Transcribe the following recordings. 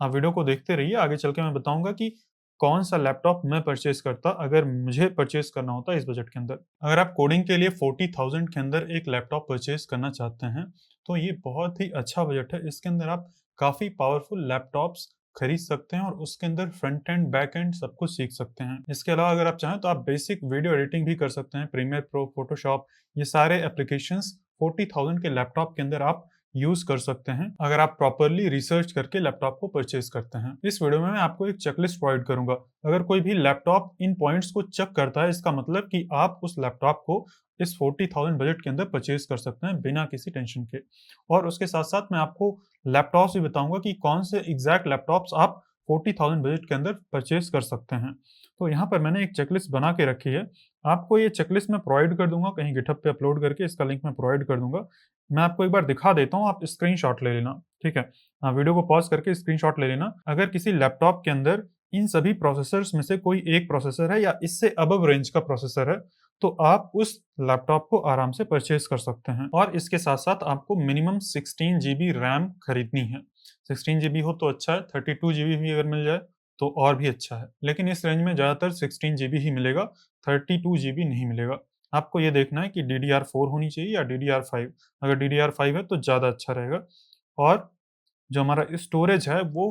आप वीडियो को देखते रहिए, आगे चल के मैं बताऊँगा कि कौन-सा लैपटॉप मैं परचेज़ करता अगर मुझे परचेज़ करना होता इस बजट के अंदर। अगर आप कोडिंग के लिए 40,000 के अंदर एक लैपटॉप परचेज़ करना चाहते हैं, तो ये बहुत ही अच्छा बजट है। इसके अंदर आप काफ़ी पावरफुल लैपटॉप्स खरीद सकते हैं और उसके अंदर फ्रंट एंड, बैक एंड सब कुछ सीख सकते हैं। इसके अलावा अगर आप चाहें तो आप बेसिक वीडियो एडिटिंग भी कर सकते हैं, प्रीमियर प्रो, फोटोशॉप, ये सारे एप्लीकेशंस 40,000 के लैपटॉप के अंदर आप यूज़ कर सकते हैं, अगर आप प्रॉपर्ली रिसर्च करके लैपटॉप को परचेज़ करते हैं। इस वीडियो में मैं आपको एक चेकलिस्ट प्रोवाइड करूँगा। अगर कोई भी लैपटॉप इन पॉइंट्स को चेक करता है, इसका मतलब कि आप उस लैपटॉप को इस 40,000 बजट के अंदर परचेज़ कर सकते हैं बिना किसी टेंशन के। और उसके साथ-साथ मैं आपको लैपटॉप्स भी बताऊँगा कि कौन से एग्ज़ैक्ट लैपटॉप्स आप 40,000 बजट के अंदर परचेज़ कर सकते हैं। तो यहाँ पर मैंने एक चेकलिस्ट बना के रखी है। आपको ये चेकलिस्ट मैं प्रोवाइड कर दूँगा कहीं गिटहब पे अपलोड करके, इसका लिंक मैं प्रोवाइड कर दूँगा। मैं आपको एक बार दिखा देता हूँ, आप स्क्रीनशॉट ले लेना, ठीक है? वीडियो को पॉज़ करके स्क्रीनशॉट ले लेना। अगर किसी लैपटॉप के अंदर इन सभी प्रोसेसर्स में से कोई एक प्रोसेसर है या इससे अबव रेंज का प्रोसेसर है, तो आप उस लैपटॉप को आराम से परचेज़ कर सकते हैं। और इसके साथ-साथ आपको मिनिमम 16 जीबी रैम खरीदनी है। 16 जीबी हो तो अच्छा है, 32 जीबी भी अगर मिल जाए तो और भी अच्छा है। लेकिन इस रेंज में ज़्यादातर 16 जीबी ही मिलेगा, 32 जीबी नहीं मिलेगा। आपको ये देखना है कि DDR4 होनी चाहिए या DDR5। अगर DDR5 है तो ज़्यादा अच्छा रहेगा। और जो हमारा स्टोरेज है वो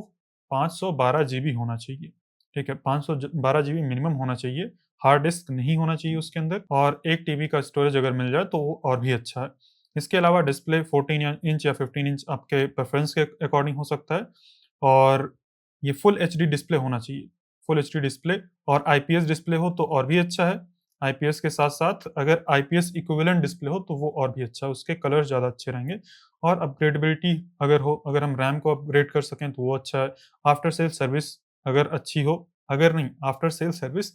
512 जीबी होना चाहिए, ठीक है? 512 जीबी मिनिमम होना चाहिए, हार्ड डिस्क नहीं होना चाहिए उसके अंदर, और 1 टीबी का स्टोरेज अगर मिल जाए तो वो और भी अच्छा है। इसके अलावा डिस्प्ले 14 या इंच या 15 इंच आपके प्रेफ़रेंस के अकॉर्डिंग हो सकता है, और ये फुल एचडी डिस्प्ले होना चाहिए। फुल एचडी डिस्प्ले और आईपीएस डिस्प्ले हो तो और भी अच्छा है। आईपीएस के साथ-साथ अगर आईपीएस इक्विवेलेंट डिस्प्ले हो तो वो और भी अच्छा है, उसके कलर ज़्यादा अच्छे रहेंगे। और अपग्रेडेबिलिटी अगर हो, अगर हम रैम को अपग्रेड कर सकें तो वो अच्छा है। आफ्टर सेल सर्विस अगर अच्छी हो, अगर नहीं, आफ्टर सेल सर्विस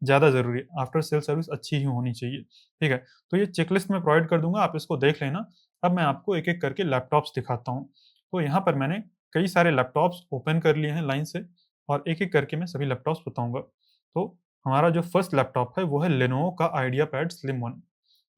ज़्यादा ज़रूरी है। आफ्टर सेल सर्विस अच्छी ही होनी चाहिए, ठीक है? तो ये चेकलिस्ट मैं प्रोवाइड कर दूँगा, आप इसको देख लेना। अब मैं आपको एक-एक करके लैपटॉप्स दिखाता हूँ। तो यहाँ पर मैंने कई सारे लैपटॉप्स ओपन कर लिए हैं लाइन से, और एक-एक करके मैं सभी लैपटॉप्स बताऊँगा। तो हमारा जो फर्स्ट लैपटॉप है वो है लेनोवो का आइडियापैड स्लिम 1।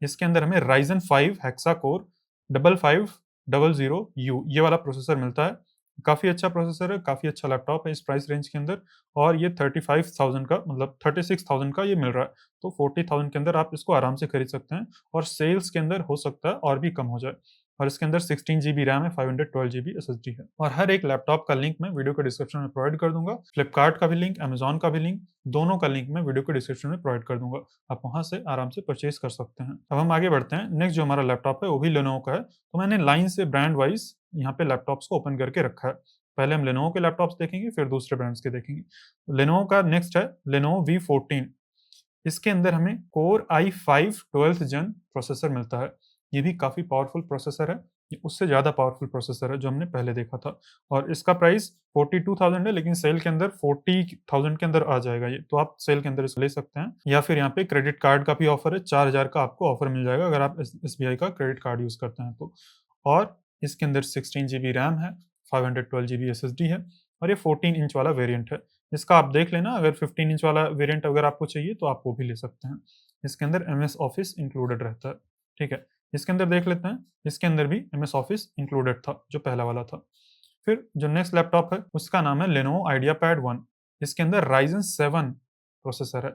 इसके अंदर हमें राइज़न 5 हेक्सा कोर 5500U ये वाला प्रोसेसर मिलता है। काफ़ी अच्छा प्रोसेसर है, काफ़ी अच्छा लैपटॉप है इस प्राइस रेंज के अंदर, और ये 35,000 का, मतलब 36,000 का ये मिल रहा है। तो 40,000 के अंदर आप इसको आराम से खरीद सकते हैं, और सेल्स के अंदर हो सकता है और भी कम हो जाए। और इसके अंदर 16 जीबी रैम है, 512 जीबी एसएसडी है। और हर एक लैपटॉप का लिंक मैं वीडियो के डिस्क्रिप्शन में प्रोवाइड कर दूँगा। फ्लिपकार्ट का भी लिंक, अमेज़न का भी लिंक, दोनों का लिंक मैं वीडियो के डिस्क्रिप्शन में प्रोवाइड कर दूँगा। आप वहाँ से आराम से परचेज़ कर सकते हैं। अब हम आगे बढ़ते हैं। नेक्स्ट जो हमारा लैपटॉप है वो भी लेनोवो का है। तो मैंने लाइन से ब्रांड वाइज़ यहाँ पे लैपटॉप्स को ओपन करके रखा है। पहले हम लेनोवो के लैपटॉप्स देखेंगे, फिर दूसरे ब्रांड्स के देखेंगे। लेनोवो का नेक्स्ट है लेनोवो V14। इसके अंदर हमें कोर i5 12th जेन प्रोसेसर मिलता है। ये भी काफ़ी पावरफुल प्रोसेसर है। ये उससे ज़्यादा पावरफुल प्रोसेसर है जो हमने पहले देखा था, और इसका प्राइस 42,000 है, लेकिन सेल के अंदर 40,000 के अंदर आ जाएगा ये, तो आप सेल के अंदर इसे ले सकते हैं, या फिर यहाँ पे क्रेडिट कार्ड का भी ऑफर है, 4,000 का आपको ऑफर मिल जाएगा अगर आप एसबीआई का क्रेडिट कार्ड यूज़ करते हैं तो। और इसके अंदर 16 जीबी रैम है, 512 जीबी एसएसडी है, और ये 14 इंच वाला वेरिएंट है। इसका आप देख लेना, अगर 15 इंच वाला वेरिएंट अगर आपको चाहिए तो आप वो भी ले सकते हैं। इसके अंदर एमएस ऑफिस इंक्लूडेड रहता है, ठीक है? इसके अंदर देख लेते हैं, इसके अंदर भी एमएस ऑफिस इंक्लूडेड था, जो पहला वाला था। फिर जो नेक्स्ट लैपटॉप है, उसका नाम है लेनोवो आइडियापैड 1। इसके अंदर राइज़न 7 प्रोसेसर है।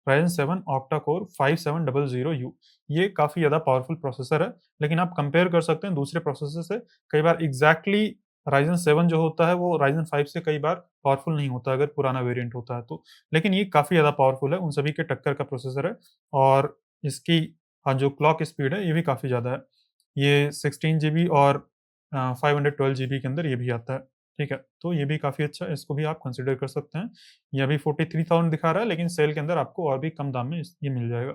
Risen 7 octa core 5700U। ये काफ़ी ज़्यादा पावरफुल प्रोसेसर है, लेकिन आप कंपेयर कर सकते हैं दूसरे प्रोसेसर से। कई बार एग्ज़ैक्टली राइज़न 7 जो होता है वो राइज़न 5 से कई बार पावरफुल नहीं होता अगर पुराना वेरिएंट होता है तो। लेकिन ये काफ़ी ज़्यादा पावरफुल है, उन सभी के टक्कर का प्रोसेसर है, और इसकी जो क्लॉक स्पीड है ये भी काफ़ी ज़्यादा है। ये 16 जीबी और 512 जीबी के अंदर ये भी आता है, ठीक है? तो ये भी काफ़ी अच्छा है, इसको भी आप कंसिडर कर सकते हैं। ये अभी 43,000 दिखा रहा है, लेकिन सेल के अंदर आपको और भी कम दाम में ये मिल जाएगा,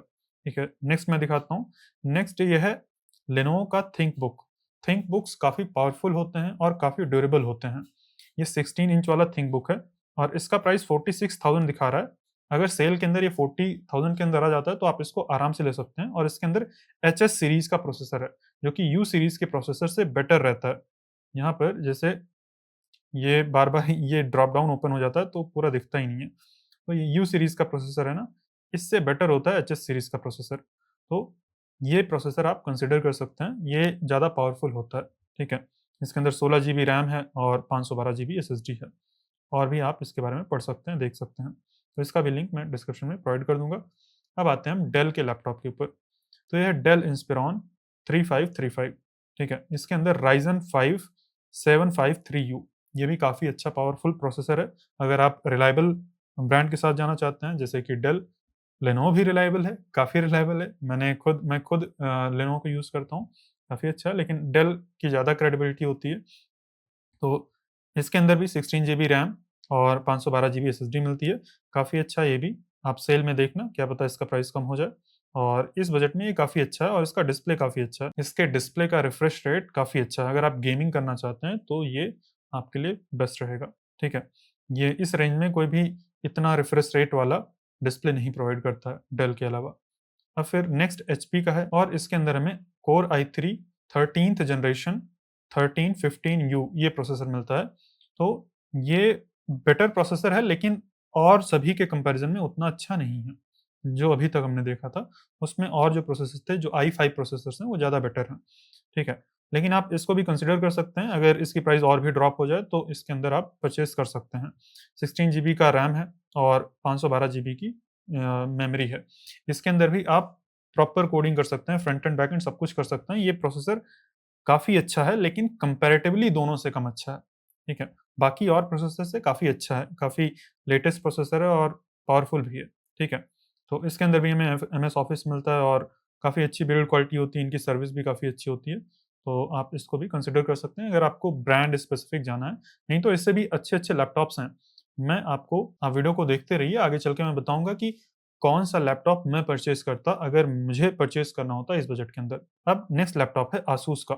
ठीक है? नेक्स्ट मैं दिखाता हूँ। नेक्स्ट ये है लेनोवो का थिंकबुक। थिंकबुक्स काफ़ी पावरफुल होते हैं और काफ़ी ड्यूरेबल होते हैं। ये 16 इंच वाला थिंकबुक है, और इसका प्राइस 46,000 दिखा रहा है। अगर सेल के अंदर ये 40,000 के अंदर आ जाता है तो आप इसको आराम से ले सकते हैं, और इसके अंदर एचएस सीरीज़ का प्रोसेसर है, जो कि यू सीरीज़ के प्रोसेसर से बेटर रहता है। यहाँ पर जैसे ये बार-बार ये ड्रॉप डाउन ओपन हो जाता है तो पूरा दिखता ही नहीं है। तो ये यू सीरीज़ का प्रोसेसर है ना, इससे बेटर होता है एचएस सीरीज़ का प्रोसेसर। तो ये प्रोसेसर आप कंसिडर कर सकते हैं, ये ज़्यादा पावरफुल होता है, ठीक है? इसके अंदर 16 जीबी रैम है और 512 जीबी एसएसडी है। और भी आप इसके बारे में पढ़ सकते हैं, देख सकते हैं। तो इसका भी लिंक मैं डिस्क्रिप्शन में प्रोवाइड कर दूँगा। अब आते हैं हम डेल के लैपटॉप के ऊपर। तो यह है डेल इंस्पिरॉन 3535, ठीक है। इसके अंदर राइज़न 5 753U, ये भी काफ़ी अच्छा पावरफुल प्रोसेसर है। अगर आप रिलायबल ब्रांड के साथ जाना चाहते हैं, जैसे कि डेल, लेनोवो भी रिलायबल है, काफ़ी रिलायबल है। मैं खुद लेनोवो को यूज़ करता हूँ, काफ़ी अच्छा है, लेकिन डेल की ज़्यादा क्रेडिबिलिटी होती है। तो इसके अंदर भी 16 जीबी रैम और 512 जीबी एसएसडी मिलती है, काफ़ी अच्छा ये भी। आप सेल में देखना, क्या पता इसका प्राइस कम हो जाए। और इस बजट में ये काफ़ी अच्छा है और इसका डिस्प्ले काफ़ी अच्छा है। इसके डिस्प्ले का रिफ्रेश रेट काफ़ी अच्छा है, अगर आप गेमिंग करना चाहते हैं तो ये आपके लिए बेस्ट रहेगा, ठीक है। ये इस रेंज में कोई भी इतना रिफ्रेश रेट वाला डिस्प्ले नहीं प्रोवाइड करता है डेल के अलावा। अब फिर नेक्स्ट एचपी का है और इसके अंदर हमें core i3 13th generation 1315U ये प्रोसेसर मिलता है। तो ये बेटर प्रोसेसर है, लेकिन और सभी के कंपैरिजन में उतना अच्छा नहीं है। जो अभी तक हमने देखा था, उसमें और जो प्रोसेसर्स थे, जो i5 प्रोसेसर्स हैं, वो ज़्यादा बेटर हैं, ठीक है। लेकिन आप इसको भी कंसीडर कर सकते हैं, अगर इसकी प्राइस और भी ड्रॉप हो जाए तो इसके अंदर आप परचेज़ कर सकते हैं। 16 जीबी का रैम है और 512 जीबी की मेमोरी है। इसके अंदर भी आप प्रॉपर कोडिंग कर सकते हैं, फ्रंट एंड बैक एंड सब कुछ कर सकते हैं। ये प्रोसेसर काफ़ी अच्छा है, लेकिन कंपैरेटिवली दोनों से कम अच्छा है, ठीक है। बाकी और प्रोसेसर से काफ़ी अच्छा है, काफ़ी लेटेस्ट प्रोसेसर है और पावरफुल भी है, ठीक है। तो इसके अंदर भी हमें एमएस ऑफिस मिलता है और काफ़ी अच्छी बिल्ड क्वालिटी होती है, इनकी सर्विस भी काफ़ी अच्छी होती है। तो आप इसको भी कंसिडर कर सकते हैं, अगर आपको ब्रांड स्पेसिफिक जाना है। नहीं तो इससे भी अच्छे-अच्छे लैपटॉप्स हैं। मैं आपको, आप वीडियो को देखते रहिए, आगे चल के मैं बताऊँगा कि कौन-सा लैपटॉप मैं परचेज़ करता अगर मुझे परचेज़ करना होता इस बजट के अंदर। अब नेक्स्ट लैपटॉप है आसूस का।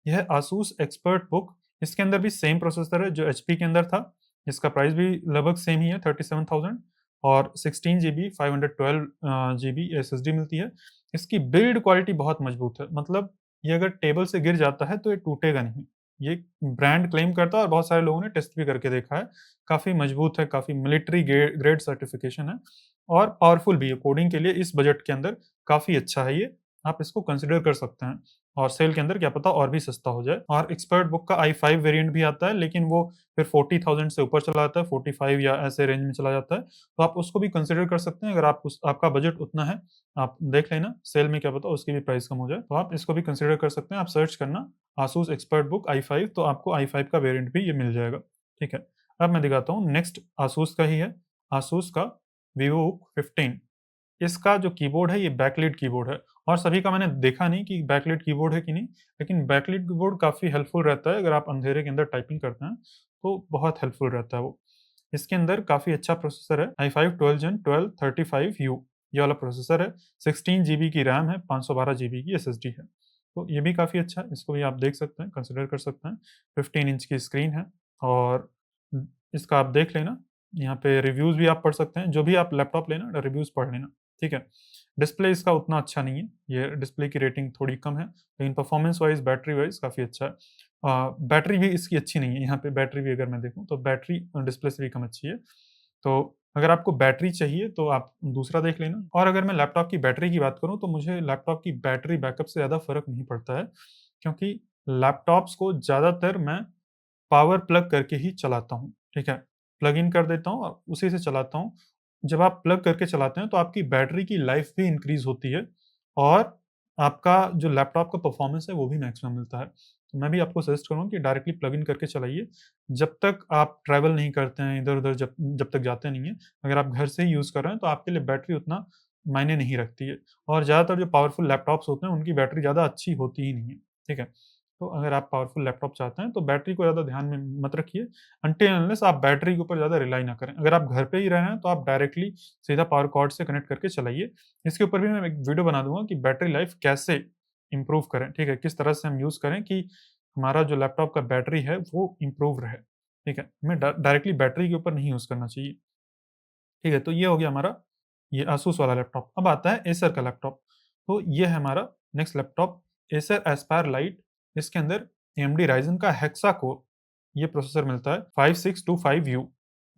यह है आसूस एक्सपर्ट बुक। इसके अंदर भी सेम प्रोसेसर है जो एचपी के अंदर था। इसका प्राइस भी लगभग सेम ही है, 37,000 और 16 जीबी 512 जीबी एसएसडी मिलती है। इसकी बिल्ड क्वालिटी बहुत मजबूत है, मतलब ये अगर टेबल से गिर जाता है तो ये टूटेगा नहीं। ये ब्रांड क्लेम करता है और बहुत सारे लोगों ने टेस्ट भी करके देखा है। काफ़ी मजबूत है, काफ़ी मिलिट्री ग्रेड सर्टिफिकेशन है और पावरफुल भी है। कोडिंग के लिए इस बजट के अंदर काफ़ी अच्छा है ये, आप इसको कंसिडर कर सकते हैं। और सेल के अंदर क्या पता और भी सस्ता हो जाए। और एक्सपर्ट बुक का i5 वेरिएंट भी आता है, लेकिन वो फिर 40,000 से ऊपर चला जाता है, 45 या ऐसे रेंज में चला जाता है। तो आप उसको भी कंसिडर कर सकते हैं, अगर आपका बजट उतना है, आप देख लेना, सेल में क्या पता उसकी भी प्राइस कम हो जाए। तो आप इसको भी कंसिडर कर सकते हैं, आप सर्च करना आसूस एक्सपर्ट बुक i5, तो आपको i5 का वेरिएंट भी ये मिल जाएगा, ठीक है। अब मैं दिखाता हूँ नेक्स्ट आसूस का ही है, आसूस का वीवोबुक 15। इसका जो कीबोर्ड है ये बैकलिट कीबोर्ड है और सभी का मैंने देखा नहीं कि बैकलिट कीबोर्ड है कि नहीं, लेकिन बैकलिट कीबोर्ड काफ़ी हेल्पफुल रहता है, अगर आप अंधेरे के अंदर टाइपिंग करते हैं, तो बहुत हेल्पफुल रहता है वो। इसके अंदर काफ़ी अच्छा प्रोसेसर है, i5 12 Gen 1235U ये वाला प्रोसेसर है, 16 जीबी की रैम है, 512 जीबी की एसएसडी है। तो ये भी काफ़ी अच्छा है, इसको भी आप देख सकते हैं, कंसिडर कर सकते हैं। 15 इंच की स्क्रीन है और इसका आप देख लेना, यहाँ पे रिव्यूज़ भी आप पढ़ सकते हैं, जो भी आप लैपटॉप लेना रिव्यूज़ पढ़ लेना, ठीक है। डिस्प्ले इसका उतना अच्छा नहीं है, ये डिस्प्ले की रेटिंग थोड़ी कम है, लेकिन परफॉर्मेंस वाइज़, बैटरी वाइज़ काफ़ी अच्छा है। बैटरी भी इसकी अच्छी नहीं है, यहाँ पे बैटरी भी अगर मैं देखूँ तो बैटरी डिस्प्ले से भी कम अच्छी है। तो अगर आपको बैटरी चाहिए तो आप दूसरा देख लेना। और अगर मैं लैपटॉप की बैटरी की बात करूँ तो मुझे लैपटॉप की बैटरी बैकअप से ज़्यादा फ़र्क नहीं पड़ता है, क्योंकि लैपटॉप्स को ज़्यादातर मैं पावर प्लग करके ही चलाता हूँ, ठीक है? प्लग इन कर देता हूँ और उसी से चलाता हूँ। जब आप प्लग करके चलाते हैं तो आपकी बैटरी की लाइफ़ भी इंक्रीज़ होती है और आपका जो लैपटॉप का परफ़ॉर्मेंस है वो भी मैक्सिमम मिलता है। तो मैं भी आपको सजेस्ट करूँगा कि डायरेक्टली प्लग इन करके चलाइए। जब तक आप ट्रैवल नहीं करते हैं, इधर-उधर जब जब तक जाते नहीं हैं, अगर आप घर से ही यूज़ कर रहे हैं तो आपके लिए बैटरी उतना मायने नहीं रखती है। और ज़्यादातर जो पावरफुल लैपटॉप्स होते हैं उनकी बैटरी ज़्यादा अच्छी होती ही नहीं है, ठीक है? तो अगर आप पावरफुल लैपटॉप चाहते हैं तो बैटरी को ज़्यादा ध्यान में मत रखिए, अनटिल अनलेस आप बैटरी के ऊपर ज़्यादा रिलाई ना करें। अगर आप घर पे ही रह रहे हैं तो आप डायरेक्टली सीधा पावर कॉर्ड से कनेक्ट करके चलाइए। इसके ऊपर भी मैं एक वीडियो बना दूँगा कि बैटरी लाइफ कैसे इम्प्रूव करें, ठीक है? किस तरह से हम यूज़ करें कि हमारा जो लैपटॉप का बैटरी है वो इम्प्रूव रहे, ठीक है? हमें डायरेक्टली बैटरी के ऊपर नहीं यूज़ करना चाहिए, ठीक है? तो ये हो गया हमारा ये asus वाला लैपटॉप। अब आता है एसर का लैपटॉप। तो ये है हमारा next laptop, Acer Aspire light. इसके अंदर एएमडी राइज़न का हेक्सा कोर ये प्रोसेसर मिलता है, 5625U।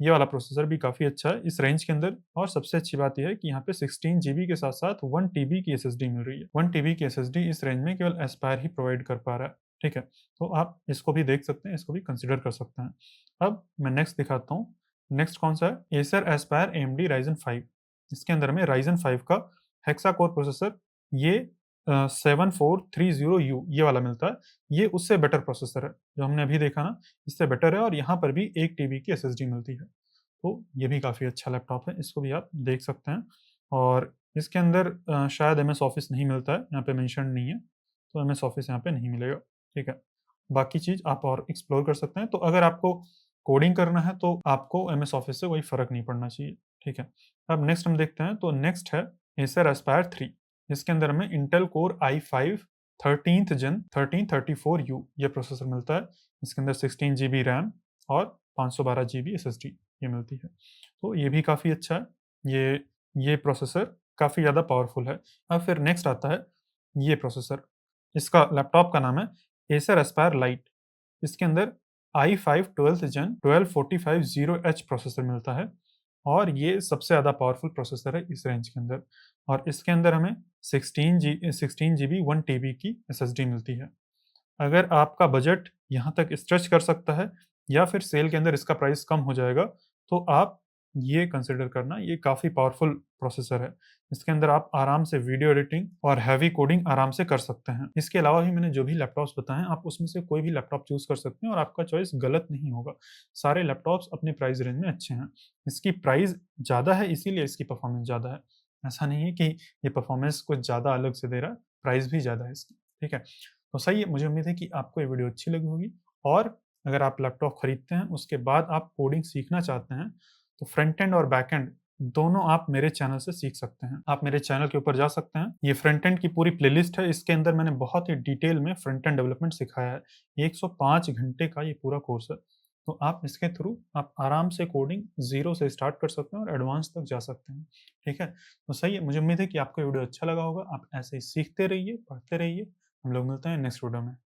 ये वाला प्रोसेसर भी काफ़ी अच्छा है इस रेंज के अंदर। और सबसे अच्छी बात ये है कि यहाँ पे 16 जीबी के साथ-साथ 1 टीबी की एसएसडी मिल रही है। 1 टीबी की एसएसडी इस रेंज में केवल एस्पायर ही प्रोवाइड कर पा रहा है। ठीक है? तो आप इसको भी देख सकते हैं, इसको भी कंसिडर कर सकते हैं। अब मैं नेक्स्ट दिखाता हूँ। नेक्स्ट कौन-सा है? Acer Aspire AMD risen 5। इसके अंदर में राइज़न 5 का हेक्सा कोर प्रोसेसर, ये 7430U ये वाला मिलता है। ये उससे बेटर प्रोसेसर है। जो हमने अभी देखा ना, इससे बेटर है और यहाँ पर भी 1 टीबी की एसएसडी मिलती है। तो ये भी काफ़ी अच्छा लैपटॉप है, इसको भी आप देख सकते हैं। और इसके अंदर शायद एमएस ऑफ़िस नहीं मिलता है, यहाँ पे मेंशन नहीं है, तो एमएस ऑफ़िस यहाँ पे नहीं मिलेगा, ठीक है। बाकी चीज़ आप और एक्सप्लोर कर सकते हैं, तो अगर आपको कोडिंग करना है तो आपको एमएस ऑफ़िस से कोई फ़र्क नहीं पड़ना चाहिए, ठीक है। अब नेक्स्ट हम देखते हैं, तो नेक्स्ट है एसर एस्पायर 3। इसके अंदर हमें इंटेल कोर i5 13th जेन 1334U ये प्रोसेसर मिलता है। इसके अंदर 16 जीबी रैम और 512 जीबी एसएसडी ये मिलती है। तो ये भी काफ़ी अच्छा है। ये प्रोसेसर काफ़ी ज़्यादा पावरफुल है। अब फिर नेक्स्ट आता है ये प्रोसेसर। इसका लैपटॉप का नाम है एसर एस्पायर लाइट। इसके अंदर i5 12th जेन 12450H प्रोसेसर मिलता है और ये सबसे ज़्यादा पावरफुल प्रोसेसर है इस रेंज के अंदर। और इसके अंदर हमें 16 जीबी 1 टीबी की एसएसडी मिलती है। अगर आपका बजट यहाँ तक स्ट्रेच कर सकता है या फिर सेल के अंदर इसका प्राइस कम हो जाएगा, तो आप ये कंसिडर करना, ये काफ़ी पावरफुल प्रोसेसर है। इसके अंदर आप आराम से वीडियो एडिटिंग और हैवी कोडिंग आराम से कर सकते हैं। इसके अलावा भी मैंने जो भी लैपटॉप्स बताए हैं, आप उसमें से कोई भी लैपटॉप चूज़ कर सकते हैं और आपका चॉइस गलत नहीं होगा। सारे लैपटॉप्स अपने प्राइस रेंज में अच्छे हैं। इसकी प्राइस ज़्यादा है, इसीलिए इसकी परफॉर्मेंस ज़्यादा है। ऐसा नहीं है कि ये परफॉर्मेंस कुछ ज़्यादा अलग से दे रहा है, प्राइस भी ज़्यादा है इसकी, ठीक है? तो सही है, मुझे उम्मीद है कि आपको ये वीडियो अच्छी लगी होगी। और अगर आप लैपटॉप खरीदते हैं, उसके बाद आप कोडिंग सीखना चाहते हैं, तो फ्रंट एंड और बैक एंड दोनों आप मेरे चैनल से सीख सकते हैं। आप मेरे चैनल के ऊपर जा सकते हैं। ये फ्रंट एंड की पूरी प्लेलिस्ट है, इसके अंदर मैंने बहुत ही डिटेल में फ्रंट एंड डेवलपमेंट सिखाया है। 105 घंटे का ये पूरा कोर्स है। तो आप इसके थ्रू आप आराम से कोडिंग ज़ीरो से स्टार्ट कर सकते हैं और एडवांस तक जा सकते हैं। ठीक है? तो सही है, मुझे उम्मीद है कि आपको ये वीडियो अच्छा लगा होगा। आप ऐसे ही सीखते रहिए, पढ़ते रहिए। हम लोग मिलते हैं नेक्स्ट वीडियो में।